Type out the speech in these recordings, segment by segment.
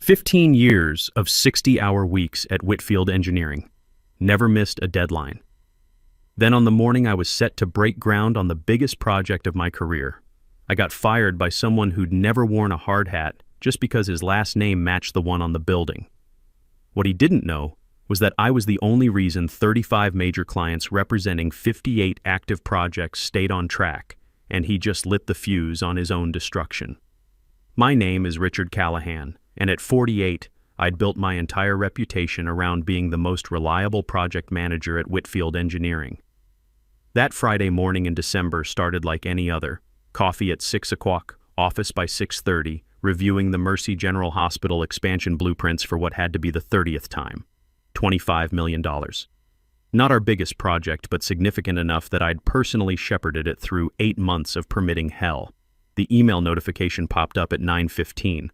15 years of 60-hour weeks at Whitfield Engineering. Never missed a deadline. Then on the morning I was set to break ground on the biggest project of my career, I got fired by someone who'd never worn a hard hat just because his last name matched the one on the building. What he didn't know was that I was the only reason 35 major clients representing 58 active projects stayed on track, and he just lit the fuse on his own destruction. My name is Richard Callahan, and at 48, I'd built my entire reputation around being the most reliable project manager at Whitfield Engineering. That Friday morning in December started like any other. Coffee at 6 o'clock, office by 6:30, reviewing the Mercy General Hospital expansion blueprints for what had to be the 30th time. $25 million. Not our biggest project, but significant enough that I'd personally shepherded it through 8 months of permitting hell. The email notification popped up at 9:15.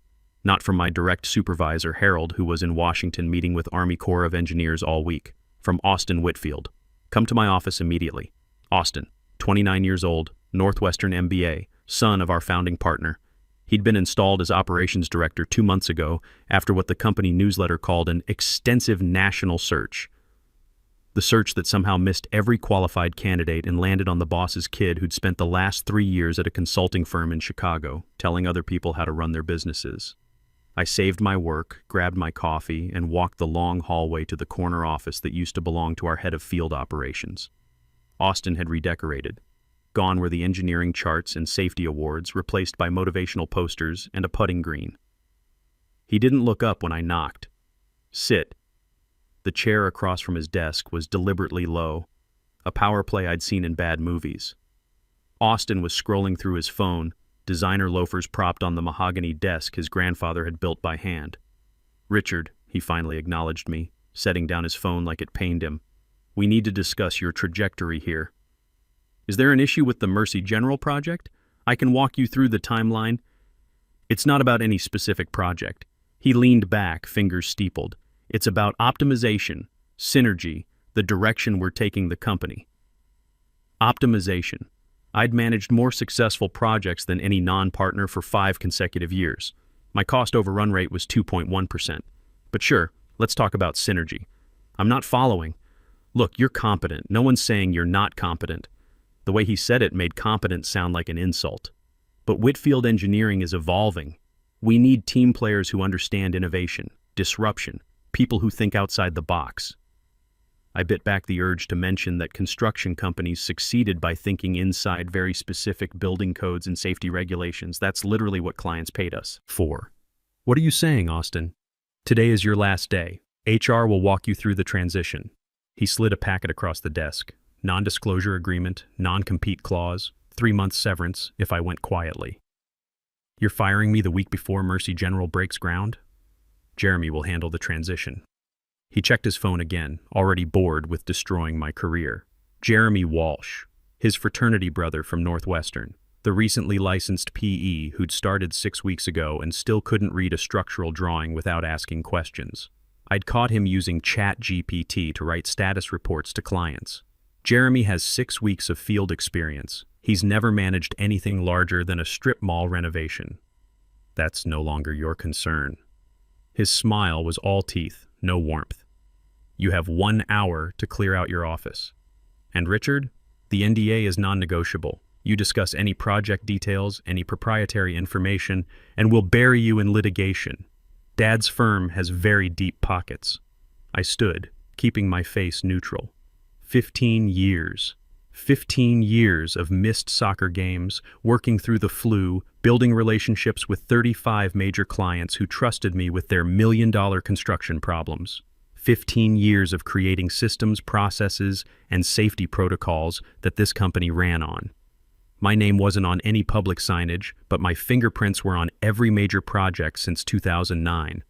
Not from my direct supervisor, Harold, who was in Washington meeting with Army Corps of Engineers all week. From Austin Whitfield. Come to my office immediately. Austin, 29 years old, Northwestern MBA, son of our founding partner. He'd been installed as operations director 2 months ago after what the company newsletter called an extensive national search. The search that somehow missed every qualified candidate and landed on the boss's kid who'd spent the last 3 years at a consulting firm in Chicago, telling other people how to run their businesses. I saved my work, grabbed my coffee, and walked the long hallway to the corner office that used to belong to our head of field operations. Austin had redecorated. Gone were the engineering charts and safety awards, replaced by motivational posters and a putting green. He didn't look up when I knocked. Sit. The chair across from his desk was deliberately low, a power play I'd seen in bad movies. Austin was scrolling through his phone, designer loafers propped on the mahogany desk his grandfather had built by hand. Richard, he finally acknowledged me, setting down his phone like it pained him. We need to discuss your trajectory here. Is there an issue with the Mercy General project? I can walk you through the timeline. It's not about any specific project. He leaned back, fingers steepled. It's about optimization, synergy, the direction we're taking the company. Optimization. I'd managed more successful projects than any non-partner for 5 consecutive years. My cost overrun rate was 2.1%. But sure, let's talk about synergy. I'm not following. Look, you're competent. No one's saying you're not competent. The way he said it made competent sound like an insult. But Whitfield Engineering is evolving. We need team players who understand innovation, disruption, people who think outside the box. I bit back the urge to mention that construction companies succeeded by thinking inside very specific building codes and safety regulations. That's literally what clients paid us for. What are you saying, Austin? Today is your last day. HR will walk you through the transition. He slid a packet across the desk. Non-disclosure agreement, non-compete clause, 3-month severance if I went quietly. You're firing me the week before Mercy General breaks ground? Jeremy will handle the transition. He checked his phone again, already bored with destroying my career. Jeremy Walsh, his fraternity brother from Northwestern, the recently licensed PE who'd started 6 weeks ago and still couldn't read a structural drawing without asking questions. I'd caught him using ChatGPT to write status reports to clients. Jeremy has 6 weeks of field experience. He's never managed anything larger than a strip mall renovation. That's no longer your concern. His smile was all teeth, no warmth. You have 1 hour to clear out your office. And Richard, the NDA is non-negotiable. You discuss any project details, any proprietary information, and we'll bury you in litigation. Dad's firm has very deep pockets. I stood, keeping my face neutral. 15 years. 15 years of missed soccer games, working through the flu, building relationships with 35 major clients who trusted me with their million-dollar construction problems. 15 years of creating systems, processes, and safety protocols that this company ran on. My name wasn't on any public signage, but my fingerprints were on every major project since 2009.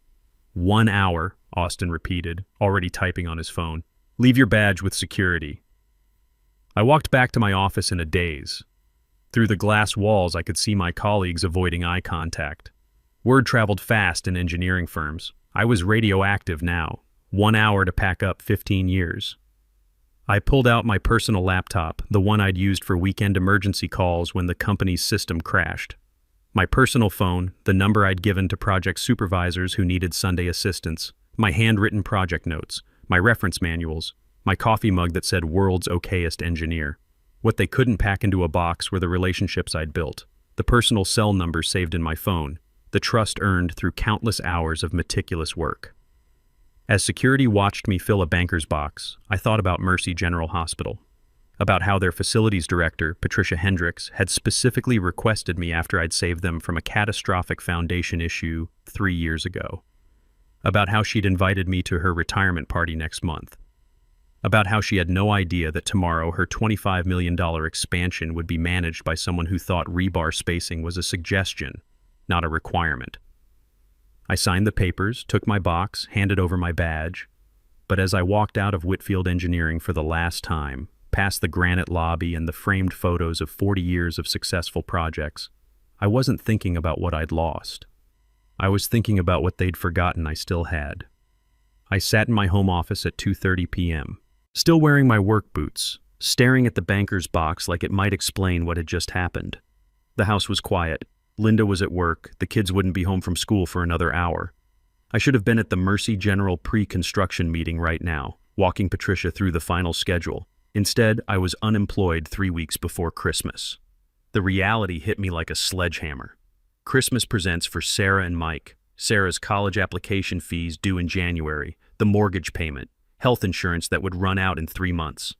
1 hour, Austin repeated, already typing on his phone. Leave your badge with security. I walked back to my office in a daze. Through the glass walls, I could see my colleagues avoiding eye contact. Word traveled fast in engineering firms. I was radioactive now. 1 hour to pack up 15 years. I pulled out my personal laptop, the one I'd used for weekend emergency calls when the company's system crashed. My personal phone, the number I'd given to project supervisors who needed Sunday assistance, my handwritten project notes, my reference manuals, my coffee mug that said "World's Okayest Engineer." What they couldn't pack into a box were the relationships I'd built, the personal cell numbers saved in my phone, the trust earned through countless hours of meticulous work. As security watched me fill a banker's box, I thought about Mercy General Hospital, about how their facilities director, Patricia Hendricks, had specifically requested me after I'd saved them from a catastrophic foundation issue 3 years ago, about how she'd invited me to her retirement party next month, about how she had no idea that tomorrow her $25 million expansion would be managed by someone who thought rebar spacing was a suggestion, not a requirement. I signed the papers, took my box, handed over my badge, but as I walked out of Whitfield Engineering for the last time, past the granite lobby and the framed photos of 40 years of successful projects, I wasn't thinking about what I'd lost. I was thinking about what they'd forgotten I still had. I sat in my home office at 2:30 p.m., still wearing my work boots, staring at the banker's box like it might explain what had just happened. The house was quiet. Linda was at work. The kids wouldn't be home from school for another hour. I should have been at the Mercy General pre-construction meeting right now, walking Patricia through the final schedule. Instead, I was unemployed 3 weeks before Christmas. The reality hit me like a sledgehammer. Christmas presents for Sarah and Mike, Sarah's college application fees due in January, the mortgage payment, health insurance that would run out in 3 months.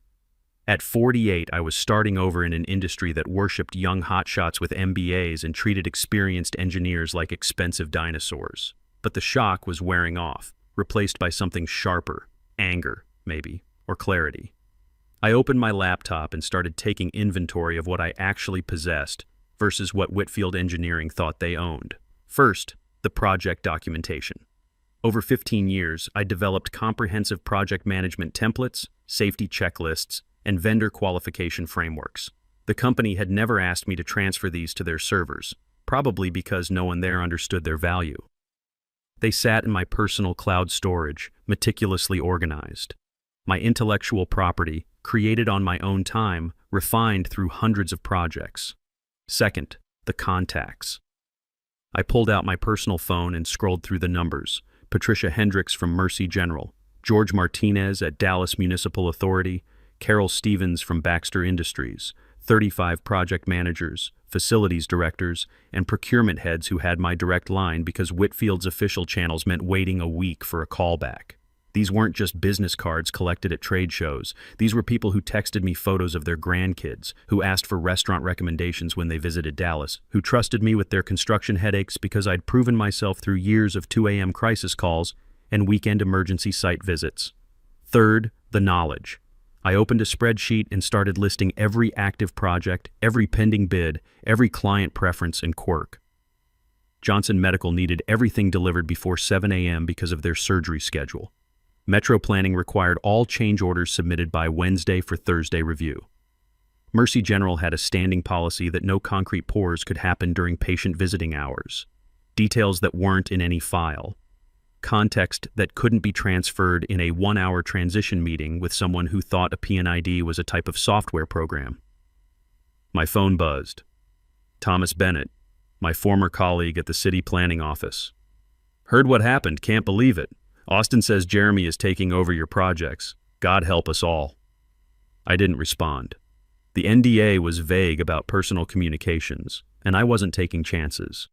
At 48, I was starting over in an industry that worshipped young hotshots with MBAs and treated experienced engineers like expensive dinosaurs. But the shock was wearing off, replaced by something sharper, anger, maybe, or clarity. I opened my laptop and started taking inventory of what I actually possessed versus what Whitfield Engineering thought they owned. First, the project documentation. Over 15 years, I developed comprehensive project management templates, safety checklists, and vendor qualification frameworks. The company had never asked me to transfer these to their servers, probably because no one there understood their value. They sat in my personal cloud storage, meticulously organized. My intellectual property, created on my own time, refined through hundreds of projects. Second, the contacts. I pulled out my personal phone and scrolled through the numbers. Patricia Hendricks from Mercy General, George Martinez at Dallas Municipal Authority, Carol Stevens from Baxter Industries, 35 project managers, facilities directors, and procurement heads who had my direct line because Whitfield's official channels meant waiting a week for a callback. These weren't just business cards collected at trade shows. These were people who texted me photos of their grandkids, who asked for restaurant recommendations when they visited Dallas, who trusted me with their construction headaches because I'd proven myself through years of 2 a.m. crisis calls and weekend emergency site visits. Third, the knowledge. I opened a spreadsheet and started listing every active project, every pending bid, every client preference and quirk. Johnson Medical needed everything delivered before 7 a.m. because of their surgery schedule. Metro Planning required all change orders submitted by Wednesday for Thursday review. Mercy General had a standing policy that no concrete pours could happen during patient visiting hours. Details that weren't in any file. Context that couldn't be transferred in a 1-hour transition meeting with someone who thought a PNID was a type of software program. My phone buzzed. Thomas Bennett, my former colleague at the city planning office. Heard what happened, can't believe it. Austin says Jeremy is taking over your projects. God help us all. I didn't respond. The NDA was vague about personal communications, and I wasn't taking chances.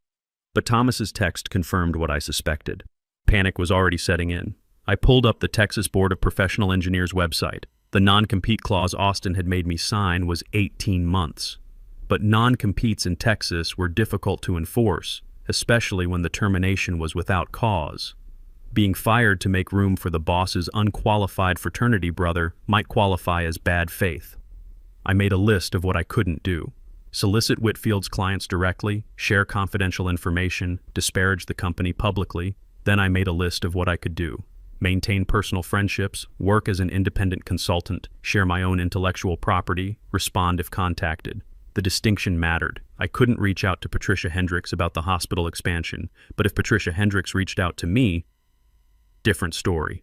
But Thomas's text confirmed what I suspected. Panic was already setting in. I pulled up the Texas Board of Professional Engineers website. The non-compete clause Austin had made me sign was 18 months. But non-competes in Texas were difficult to enforce, especially when the termination was without cause. Being fired to make room for the boss's unqualified fraternity brother might qualify as bad faith. I made a list of what I couldn't do. Solicit Whitfield's clients directly, share confidential information, disparage the company publicly. Then I made a list of what I could do. Maintain personal friendships, work as an independent consultant, share my own intellectual property, respond if contacted. The distinction mattered. I couldn't reach out to Patricia Hendricks about the hospital expansion, but if Patricia Hendricks reached out to me, different story.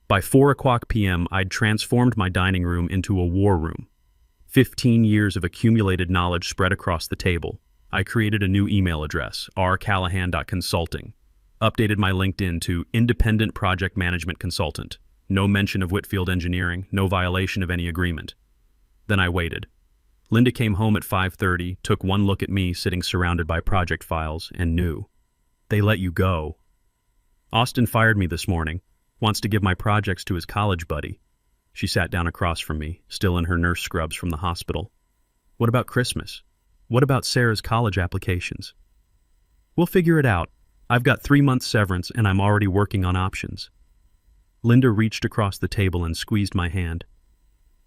By 4:00 p.m., I'd transformed my dining room into a war room. 15 years of accumulated knowledge spread across the table. I created a new email address, rcallahan.consulting. Updated my LinkedIn to Independent Project Management Consultant. No mention of Whitfield Engineering, no violation of any agreement. Then I waited. Linda came home at 5:30, took one look at me sitting surrounded by project files, and knew. They let you go. Austin fired me this morning. Wants to give my projects to his college buddy. She sat down across from me, still in her nurse scrubs from the hospital. What about Christmas? What about Sarah's college applications? We'll figure it out. I've got 3 months severance and I'm already working on options. Linda reached across the table and squeezed my hand.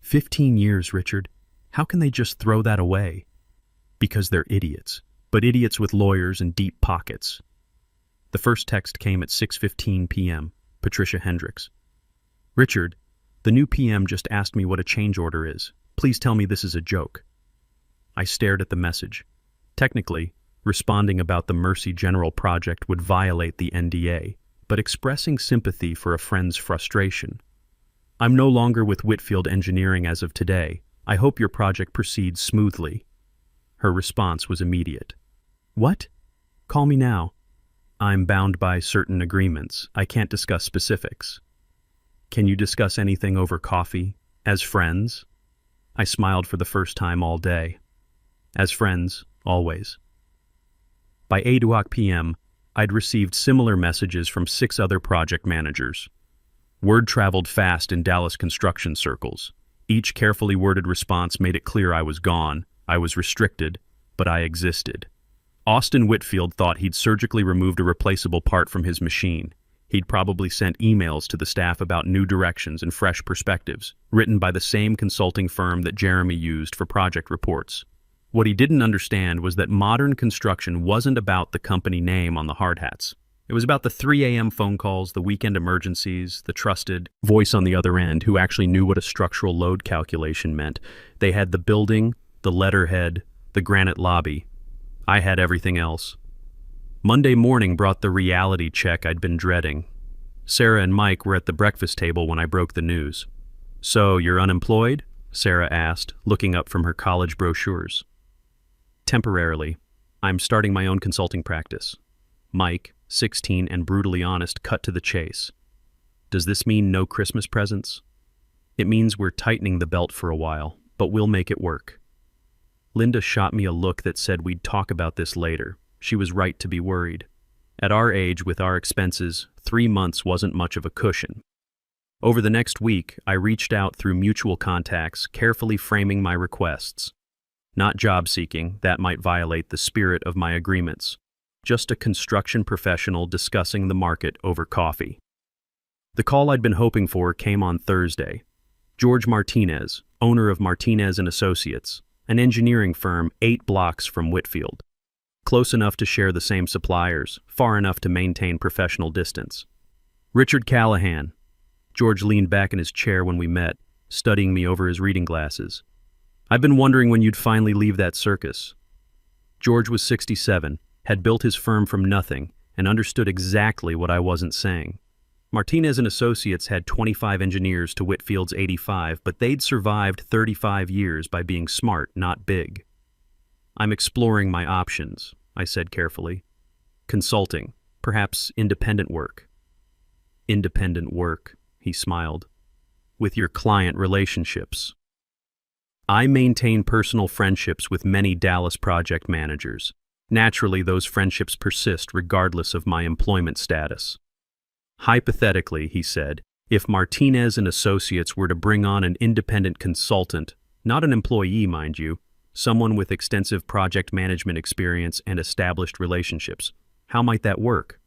15 years, Richard. How can they just throw that away? Because they're idiots, but idiots with lawyers and deep pockets. The first text came at 6:15 p.m., Patricia Hendricks. Richard, the new PM just asked me what a change order is. Please tell me this is a joke. I stared at the message. Technically, responding about the Mercy General project would violate the NDA, but expressing sympathy for a friend's frustration. I'm no longer with Whitfield Engineering as of today. I hope your project proceeds smoothly. Her response was immediate. What? Call me now. I'm bound by certain agreements. I can't discuss specifics. Can you discuss anything over coffee? As friends? I smiled for the first time all day. As friends, always. By 8 p.m., I'd received similar messages from 6 other project managers. Word traveled fast in Dallas construction circles. Each carefully worded response made it clear I was gone, I was restricted, but I existed. Austin Whitfield thought he'd surgically removed a replaceable part from his machine. He'd probably sent emails to the staff about new directions and fresh perspectives, written by the same consulting firm that Jeremy used for project reports. What he didn't understand was that modern construction wasn't about the company name on the hard hats. It was about the 3 a.m. phone calls, the weekend emergencies, the trusted voice on the other end who actually knew what a structural load calculation meant. They had the building, the letterhead, the granite lobby. I had everything else. Monday morning brought the reality check I'd been dreading. Sarah and Mike were at the breakfast table when I broke the news. So, you're unemployed? Sarah asked, looking up from her college brochures. Temporarily. I'm starting my own consulting practice. Mike, 16 and brutally honest, cut to the chase. Does this mean no Christmas presents? It means we're tightening the belt for a while, but we'll make it work. Linda shot me a look that said we'd talk about this later. She was right to be worried. At our age, with our expenses, 3 months wasn't much of a cushion. Over the next week, I reached out through mutual contacts, carefully framing my requests. Not job seeking, that might violate the spirit of my agreements. Just a construction professional discussing the market over coffee. The call I'd been hoping for came on Thursday. George Martinez, owner of Martinez & Associates, an engineering firm 8 blocks from Whitfield. Close enough to share the same suppliers, far enough to maintain professional distance. Richard Callahan. George leaned back in his chair when we met, studying me over his reading glasses. I've been wondering when you'd finally leave that circus. George was 67, had built his firm from nothing, and understood exactly what I wasn't saying. Martinez & Associates had 25 engineers to Whitfield's 85, but they'd survived 35 years by being smart, not big. I'm exploring my options, I said carefully. Consulting, perhaps independent work. Independent work, he smiled. With your client relationships. I maintain personal friendships with many Dallas project managers. Naturally, those friendships persist regardless of my employment status. Hypothetically, he said, if Martinez & Associates were to bring on an independent consultant, not an employee, mind you, someone with extensive project management experience and established relationships, how might that work?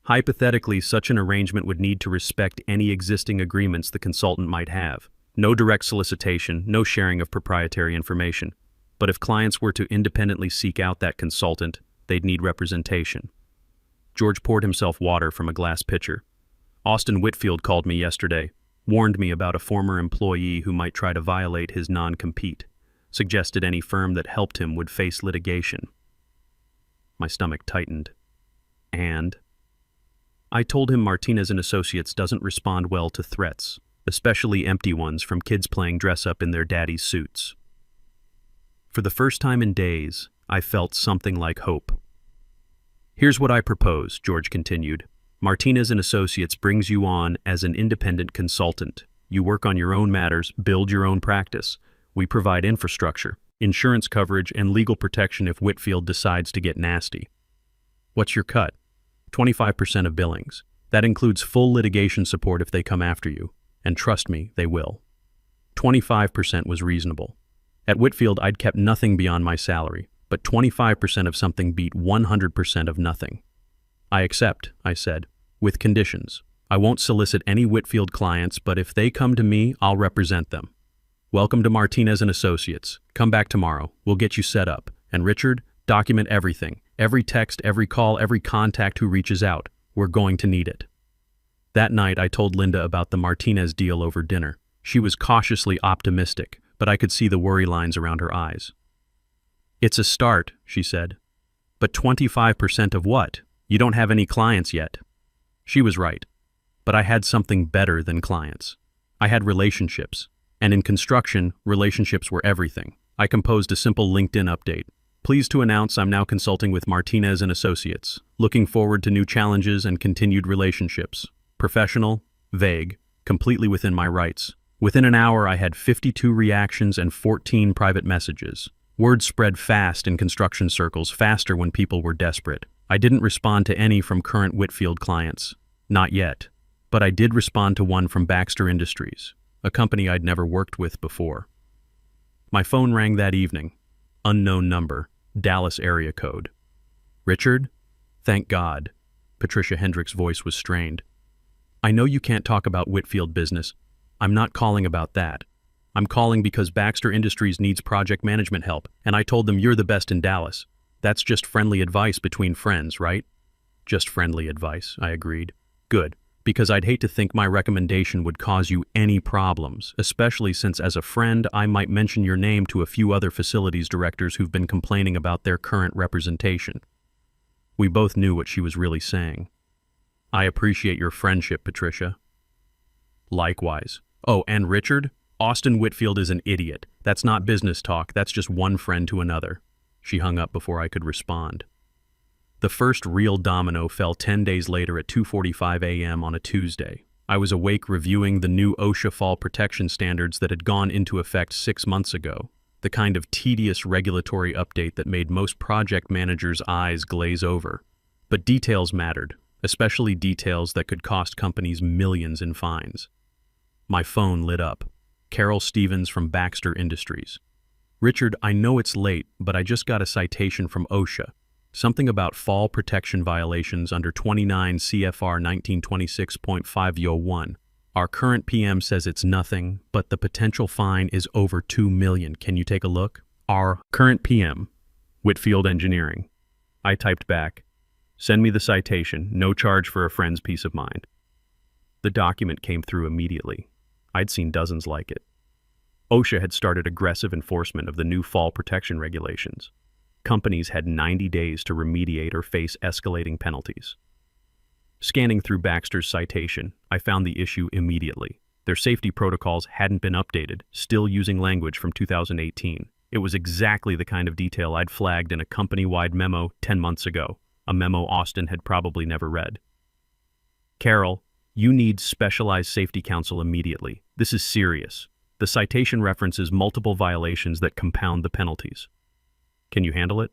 Hypothetically, such an arrangement would need to respect any existing agreements the consultant might have. No direct solicitation, no sharing of proprietary information. But if clients were to independently seek out that consultant, they'd need representation. George poured himself water from a glass pitcher. Austin Whitfield called me yesterday, warned me about a former employee who might try to violate his non-compete, suggested any firm that helped him would face litigation. My stomach tightened. And? I told him Martinez & Associates doesn't respond well to threats, especially empty ones from kids playing dress-up in their daddy's suits. For the first time in days, I felt something like hope. "Here's what I propose," George continued. "Martinez and Associates brings you on as an independent consultant. You work on your own matters, build your own practice. We provide infrastructure, insurance coverage, and legal protection if Whitfield decides to get nasty. What's your cut? 25% of billings. That includes full litigation support if they come after you. And trust me, they will." 25% was reasonable. At Whitfield, I'd kept nothing beyond my salary, but 25% of something beat 100% of nothing. "I accept," I said, "with conditions. I won't solicit any Whitfield clients, but if they come to me, I'll represent them. Welcome to Martinez and Associates. Come back tomorrow. We'll get you set up. And Richard, document everything. Every text, every call, every contact who reaches out. We're going to need it." That night, I told Linda about the Martinez deal over dinner. She was cautiously optimistic, but I could see the worry lines around her eyes. "It's a start," she said. "But 25% of what? You don't have any clients yet." She was right. But I had something better than clients. I had relationships. And in construction, relationships were everything. I composed a simple LinkedIn update. "Pleased to announce I'm now consulting with Martinez and Associates. Looking forward to new challenges and continued relationships. Professional, vague, completely within my rights." Within an hour, I had 52 reactions and 14 private messages. Word spread fast in construction circles, faster when people were desperate. I didn't respond to any from current Whitfield clients. Not yet. But I did respond to one from Baxter Industries, a company I'd never worked with before. My phone rang that evening. Unknown number, Dallas area code. "Richard?" "Thank God." Patricia Hendrick's voice was strained. "I know you can't talk about Whitfield business. I'm not calling about that. I'm calling because Baxter Industries needs project management help, and I told them you're the best in Dallas. That's just friendly advice between friends, right?" "Just friendly advice," I agreed. "Good, because I'd hate to think my recommendation would cause you any problems, especially since as a friend I might mention your name to a few other facilities directors who've been complaining about their current representation." We both knew what she was really saying. "I appreciate your friendship, Patricia." "Likewise. Oh, and Richard? Austin Whitfield is an idiot. That's not business talk, that's just one friend to another." She hung up before I could respond. The first real domino fell 10 days later at 2:45 a.m. on a Tuesday. I was awake reviewing the new OSHA fall protection standards that had gone into effect 6 months ago, the kind of tedious regulatory update that made most project managers' eyes glaze over. But details mattered, especially details that could cost companies millions in fines. My phone lit up. Carol Stevens from Baxter Industries. "Richard, I know it's late, but I just got a citation from OSHA. Something about fall protection violations under 29 CFR 1926.501. Our current PM says it's nothing, but the potential fine is over $2 million. Can you take a look?" "Our current PM, Whitfield Engineering." I typed back, "Send me the citation, no charge for a friend's peace of mind." The document came through immediately. I'd seen dozens like it. OSHA had started aggressive enforcement of the new fall protection regulations. Companies had 90 days to remediate or face escalating penalties. Scanning through Baxter's citation, I found the issue immediately. Their safety protocols hadn't been updated, still using language from 2018. It was exactly the kind of detail I'd flagged in a company-wide memo 10 months ago, a memo Austin had probably never read. "Carol, you need specialized safety counsel immediately. This is serious. The citation references multiple violations that compound the penalties. Can you handle it?"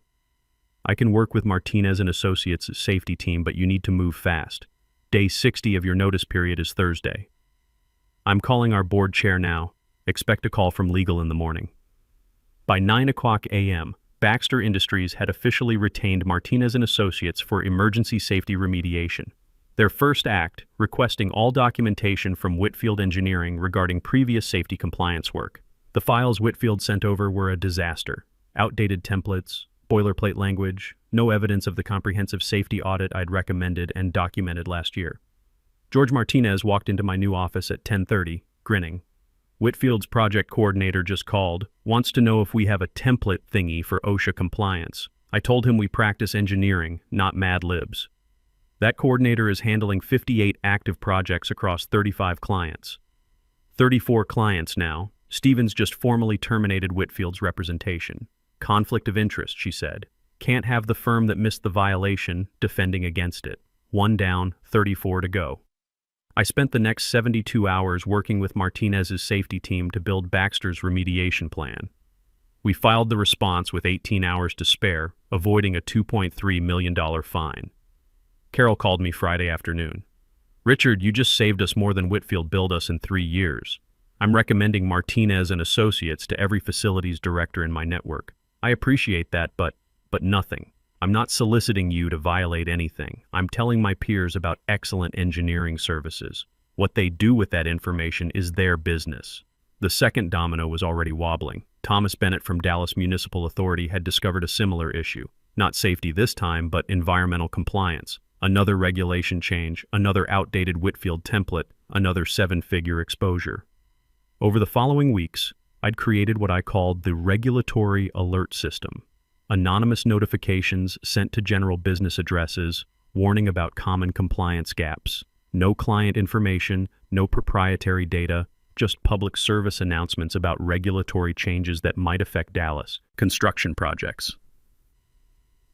"I can work with Martinez and Associates' safety team, but you need to move fast. Day 60 of your notice period is Thursday." "I'm calling our board chair now. Expect a call from legal in the morning." By 9:00 a.m., Baxter Industries had officially retained Martinez and Associates for emergency safety remediation. Their first act, requesting all documentation from Whitfield Engineering regarding previous safety compliance work. The files Whitfield sent over were a disaster. Outdated templates, boilerplate language, no evidence of the comprehensive safety audit I'd recommended and documented last year. George Martinez walked into my new office at 10:30, grinning. "Whitfield's project coordinator just called, wants to know if we have a template thingy for OSHA compliance. I told him we practice engineering, not Mad Libs." That coordinator is handling 58 active projects across 35 clients. 34 clients now. Stevens just formally terminated Whitfield's representation. Conflict of interest, she said. Can't have the firm that missed the violation defending against it. 1 down, 34 to go. I spent the next 72 hours working with Martinez's safety team to build Baxter's remediation plan. We filed the response with 18 hours to spare, avoiding a $2.3 million fine. Carol called me Friday afternoon. "Richard, you just saved us more than Whitfield billed us in 3 years. I'm recommending Martinez and Associates to every facilities director in my network. I appreciate that, but nothing. I'm not soliciting you to violate anything. I'm telling my peers about excellent engineering services. What they do with that information is their business." The second domino was already wobbling. Thomas Bennett from Dallas Municipal Authority had discovered a similar issue. Not safety this time, but environmental compliance. Another regulation change, another outdated Whitfield template, another 7-figure exposure. Over the following weeks, I'd created what I called the Regulatory Alert System. Anonymous notifications sent to general business addresses, warning about common compliance gaps. No client information, no proprietary data, just public service announcements about regulatory changes that might affect Dallas. Construction projects.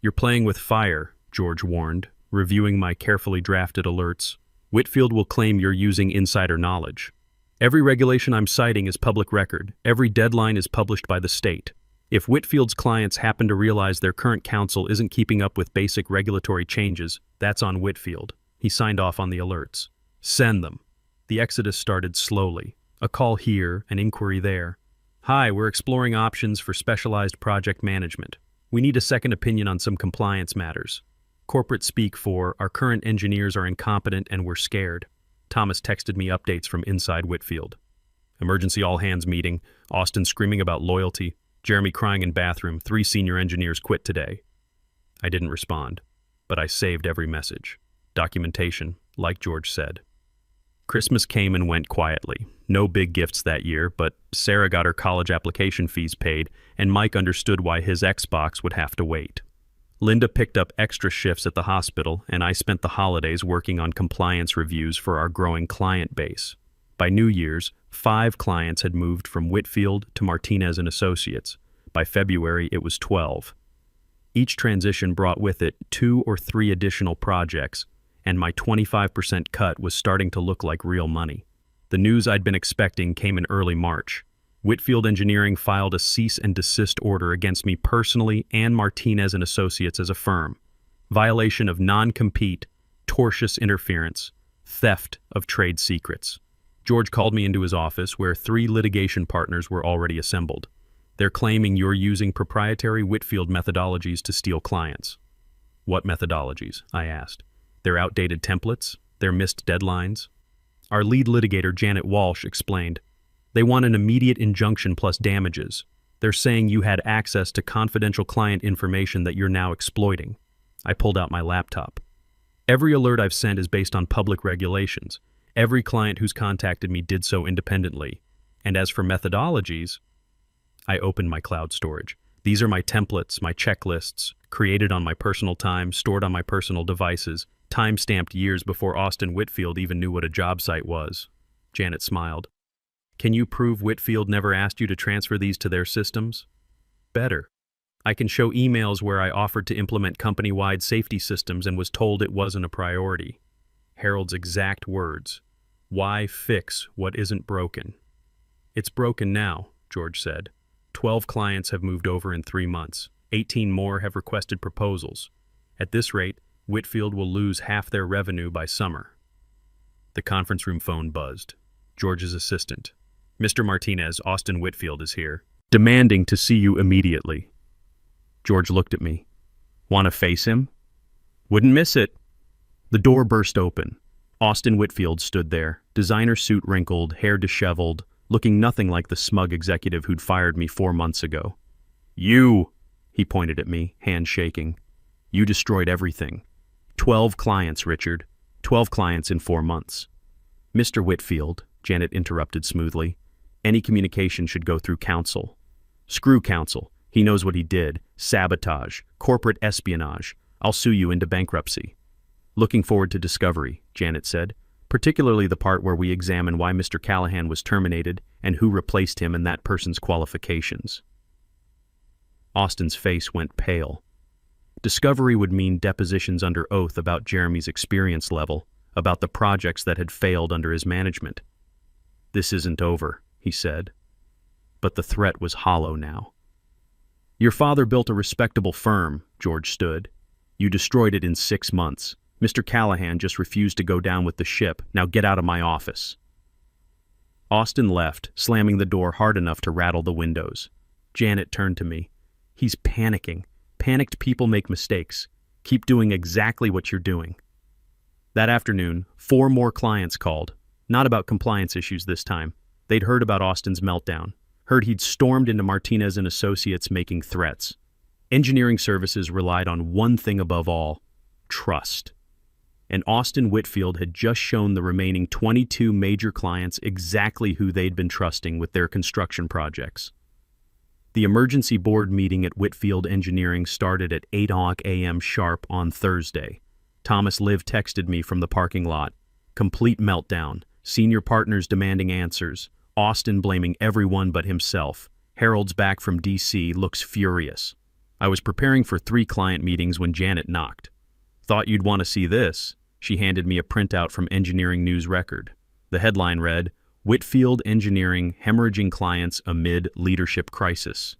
"You're playing with fire," George warned, reviewing my carefully drafted alerts. "Whitfield will claim you're using insider knowledge. Every regulation I'm citing is public record. Every deadline is published by the state. If Whitfield's clients happen to realize their current counsel isn't keeping up with basic regulatory changes, that's on Whitfield." He signed off on the alerts. "Send them." The exodus started slowly. A call here, an inquiry there. "Hi, we're exploring options for specialized project management. We need a second opinion on some compliance matters." Corporate speak for, "Our current engineers are incompetent and we're scared." Thomas texted me updates from inside Whitfield. Emergency all-hands meeting, Austin screaming about loyalty, Jeremy crying in bathroom, 3 senior engineers quit today. I didn't respond, but I saved every message. Documentation, like George said. Christmas came and went quietly. No big gifts that year, but Sarah got her college application fees paid, and Mike understood why his Xbox would have to wait. Linda picked up extra shifts at the hospital, and I spent the holidays working on compliance reviews for our growing client base. By New Year's, 5 clients had moved from Whitfield to Martinez and Associates. By February, it was 12. Each transition brought with it 2 or 3 additional projects, and my 25% cut was starting to look like real money. The news I'd been expecting came in early March. Whitfield Engineering filed a cease and desist order against me personally and Martinez and Associates as a firm. Violation of non-compete, tortious interference, theft of trade secrets. George called me into his office where 3 litigation partners were already assembled. "They're claiming you're using proprietary Whitfield methodologies to steal clients." "What methodologies?" I asked. "Their outdated templates? Their missed deadlines?" Our lead litigator, Janet Walsh, explained. "They want an immediate injunction plus damages. They're saying you had access to confidential client information that you're now exploiting." I pulled out my laptop. "Every alert I've sent is based on public regulations. Every client who's contacted me did so independently. And as for methodologies," I opened my cloud storage. "These are my templates, my checklists, created on my personal time, stored on my personal devices, time-stamped years before Austin Whitfield even knew what a job site was." Janet smiled. "Can you prove Whitfield never asked you to transfer these to their systems?" "Better. I can show emails where I offered to implement company-wide safety systems and was told it wasn't a priority." Harold's exact words. "Why fix what isn't broken?" "It's broken now," George said. 12 clients have moved over in 3 months. 18 more have requested proposals. At this rate, Whitfield will lose half their revenue by summer. The conference room phone buzzed. George's assistant. "Mr. Martinez, Austin Whitfield is here. Demanding to see you immediately." George looked at me. "Want to face him?" "Wouldn't miss it." The door burst open. Austin Whitfield stood there, designer suit wrinkled, hair disheveled, looking nothing like the smug executive who'd fired me 4 months ago. "You!" He pointed at me, hand shaking. "You destroyed everything. 12 clients, Richard. 12 clients in 4 months." "Mr. Whitfield," Janet interrupted smoothly, "any communication should go through counsel." "Screw counsel. He knows what he did. Sabotage. Corporate espionage. I'll sue you into bankruptcy." "Looking forward to discovery," Janet said, "particularly the part where we examine why Mr. Callahan was terminated and who replaced him and that person's qualifications." Austin's face went pale. Discovery would mean depositions under oath about Jeremy's experience level, about the projects that had failed under his management. "This isn't over," he said. But the threat was hollow now. "Your father built a respectable firm," George stood. "You destroyed it in 6 months. Mr. Callahan just refused to go down with the ship. Now get out of my office." Austin left, slamming the door hard enough to rattle the windows. Janet turned to me. "He's panicking. Panicked people make mistakes. Keep doing exactly what you're doing." That afternoon, 4 more clients called. Not about compliance issues this time. They'd heard about Austin's meltdown. Heard he'd stormed into Martinez and Associates making threats. Engineering services relied on one thing above all: trust. And Austin Whitfield had just shown the remaining 22 major clients exactly who they'd been trusting with their construction projects. The emergency board meeting at Whitfield Engineering started at 8 a.m. sharp on Thursday. Thomas Liv texted me from the parking lot. Complete meltdown. Senior partners demanding answers. Austin blaming everyone but himself. Harold's back from D.C. looks furious. I was preparing for 3 client meetings when Janet knocked. "Thought you'd want to see this." She handed me a printout from Engineering News Record. The headline read, "Whitfield Engineering Hemorrhaging Clients Amid Leadership Crisis."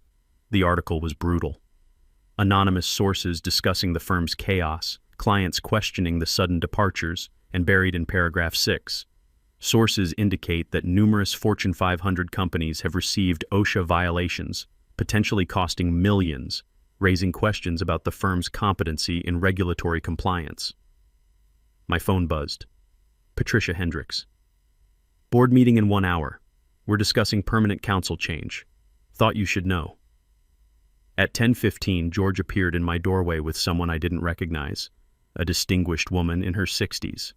The article was brutal. Anonymous sources discussing the firm's chaos, clients questioning the sudden departures, and buried in paragraph 6. Sources indicate that numerous Fortune 500 companies have received OSHA violations, potentially costing millions, raising questions about the firm's competency in regulatory compliance. My phone buzzed. Patricia Hendricks. "Board meeting in 1 hour. We're discussing permanent counsel change. Thought you should know." At 10:15, George appeared in my doorway with someone I didn't recognize, a distinguished woman in her 60s.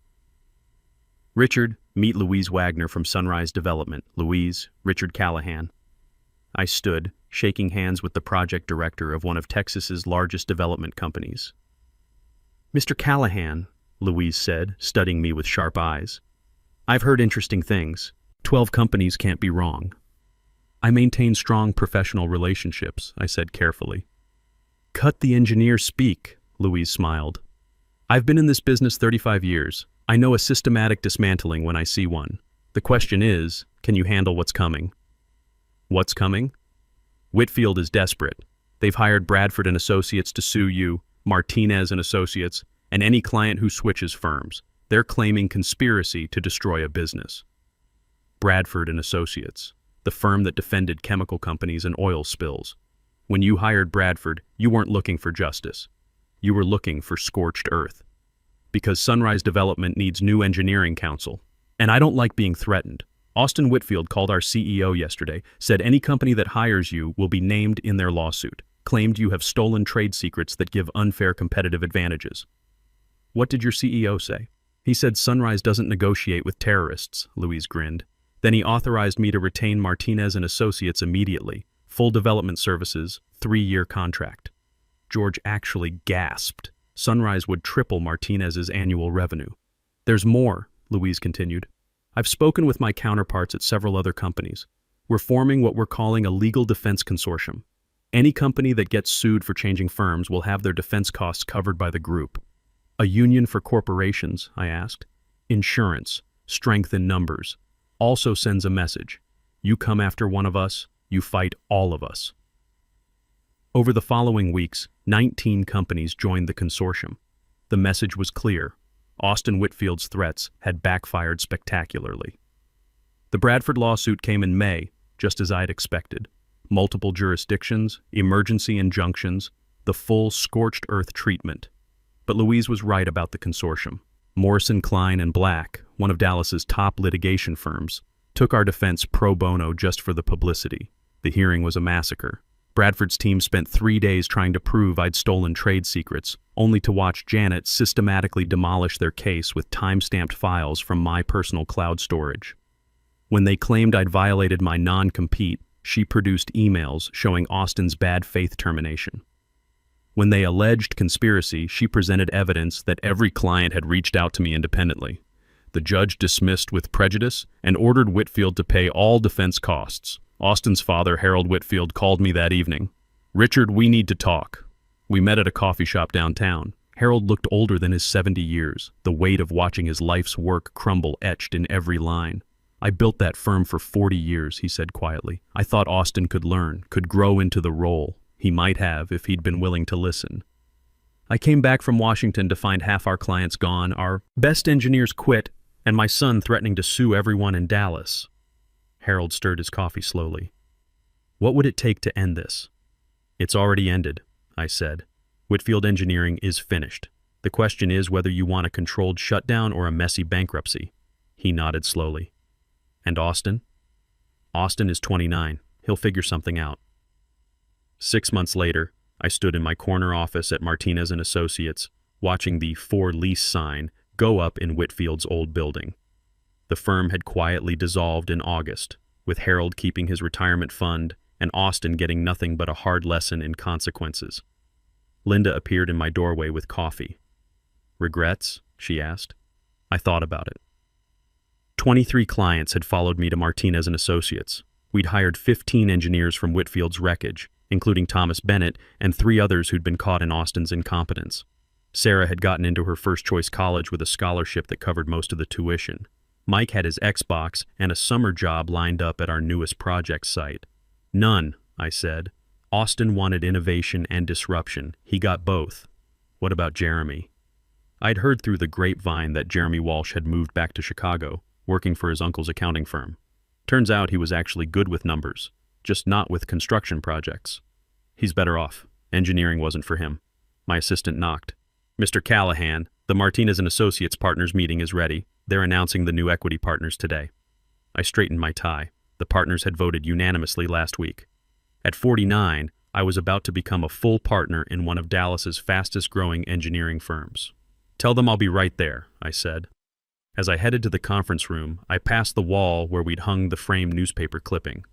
"Richard, meet Louise Wagner from Sunrise Development. Louise, Richard Callahan." I stood, shaking hands with the project director of one of Texas's largest development companies. "Mr. Callahan," Louise said, studying me with sharp eyes. "I've heard interesting things. 12 companies can't be wrong." "I maintain strong professional relationships," I said carefully. "Cut the engineer speak," Louise smiled. "I've been in this business 35 years. I know a systematic dismantling when I see one. The question is, can you handle what's coming?" "What's coming?" "Whitfield is desperate. They've hired Bradford and Associates to sue you, Martinez and Associates, and any client who switches firms. They're claiming conspiracy to destroy a business." Bradford and Associates, the firm that defended chemical companies and oil spills. When you hired Bradford, you weren't looking for justice. You were looking for scorched earth. Because Sunrise Development needs new engineering counsel. And I don't like being threatened. Austin Whitfield called our CEO yesterday, said any company that hires you will be named in their lawsuit, claimed you have stolen trade secrets that give unfair competitive advantages. "What did your CEO say?" "He said Sunrise doesn't negotiate with terrorists," Louise grinned. "Then he authorized me to retain Martinez and Associates immediately. Full development services, 3-year contract." George actually gasped. Sunrise would triple Martinez's annual revenue. "There's more," Louise continued. "I've spoken with my counterparts at several other companies. We're forming what we're calling a legal defense consortium. Any company that gets sued for changing firms will have their defense costs covered by the group." "A union for corporations?" I asked. "Insurance, strength in numbers. Also sends a message. You come after one of us, you fight all of us." Over the following weeks, 19 companies joined the consortium. The message was clear. Austin Whitfield's threats had backfired spectacularly. The Bradford lawsuit came in May, just as I'd expected. Multiple jurisdictions, emergency injunctions, the full scorched earth treatment. But Louise was right about the consortium. Morrison, Klein & Black, one of Dallas's top litigation firms, took our defense pro bono just for the publicity. The hearing was a massacre. Bradford's team spent 3 days trying to prove I'd stolen trade secrets, only to watch Janet systematically demolish their case with time-stamped files from my personal cloud storage. When they claimed I'd violated my non-compete, she produced emails showing Austin's bad faith termination. When they alleged conspiracy, she presented evidence that every client had reached out to me independently. The judge dismissed with prejudice and ordered Whitfield to pay all defense costs. Austin's father, Harold Whitfield, called me that evening. "Richard, we need to talk." We met at a coffee shop downtown. Harold looked older than his 70 years, the weight of watching his life's work crumble etched in every line. "I built that firm for 40 years, he said quietly. "I thought Austin could learn, could grow into the role. He might have if he'd been willing to listen. I came back from Washington to find half our clients gone, our best engineers quit, and my son threatening to sue everyone in Dallas." Harold stirred his coffee slowly. "What would it take to end this?" "It's already ended," I said. "Whitfield Engineering is finished. The question is whether you want a controlled shutdown or a messy bankruptcy." He nodded slowly. "And Austin?" "Austin is 29. He'll figure something out." 6 months later, I stood in my corner office at Martinez & Associates, watching the "For Lease" sign go up in Whitfield's old building. The firm had quietly dissolved in August, with Harold keeping his retirement fund and Austin getting nothing but a hard lesson in consequences. Linda appeared in my doorway with coffee. "Regrets?" she asked. I thought about it. 23 clients had followed me to Martinez & Associates. We'd hired 15 engineers from Whitfield's wreckage, including Thomas Bennett and 3 others who'd been caught in Austin's incompetence. Sarah had gotten into her first-choice college with a scholarship that covered most of the tuition. Mike had his Xbox and a summer job lined up at our newest project site. "None," I said. "Austin wanted innovation and disruption. He got both." "What about Jeremy?" I'd heard through the grapevine that Jeremy Walsh had moved back to Chicago, working for his uncle's accounting firm. Turns out he was actually good with numbers, just not with construction projects. "He's better off. Engineering wasn't for him." My assistant knocked. "Mr. Callahan, the Martinez & Associates partners meeting is ready. They're announcing the new equity partners today." I straightened my tie. The partners had voted unanimously last week. At 49, I was about to become a full partner in one of Dallas's fastest-growing engineering firms. "Tell them I'll be right there," I said. As I headed to the conference room, I passed the wall where we'd hung the framed newspaper clipping.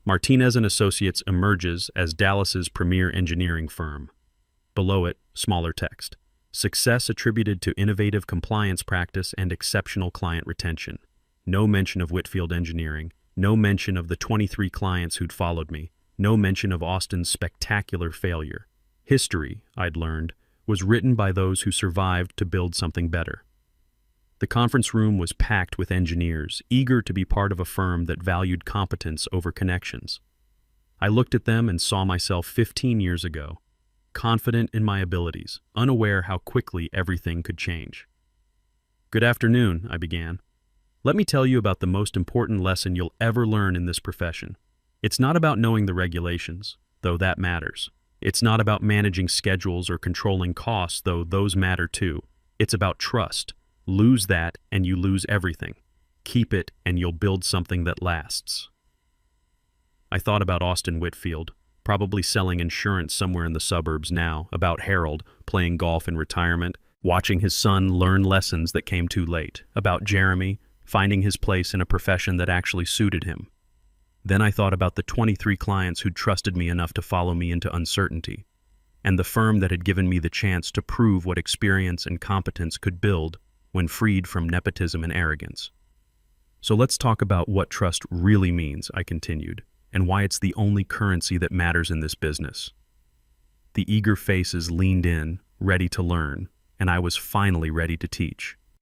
Martinez & Associates emerges as Dallas's premier engineering firm. Below it, smaller text. Success attributed to innovative compliance practice and exceptional client retention. No mention of Whitfield Engineering. No mention of the 23 clients who'd followed me. No mention of Austin's spectacular failure. History, I'd learned, was written by those who survived to build something better. The conference room was packed with engineers, eager to be part of a firm that valued competence over connections. I looked at them and saw myself 15 years ago, confident in my abilities, unaware how quickly everything could change. "Good afternoon," I began. "Let me tell you about the most important lesson you'll ever learn in this profession. It's not about knowing the regulations, though that matters. It's not about managing schedules or controlling costs, though those matter too. It's about trust. Lose that and you lose everything. Keep it and you'll build something that lasts." I thought about Austin Whitfield, probably selling insurance somewhere in the suburbs now, about Harold, playing golf in retirement, watching his son learn lessons that came too late, about Jeremy, finding his place in a profession that actually suited him. Then I thought about the 23 clients who'd trusted me enough to follow me into uncertainty, and the firm that had given me the chance to prove what experience and competence could build when freed from nepotism and arrogance. "So let's talk about what trust really means," I continued, "and why it's the only currency that matters in this business." The eager faces leaned in, ready to learn, and I was finally ready to teach.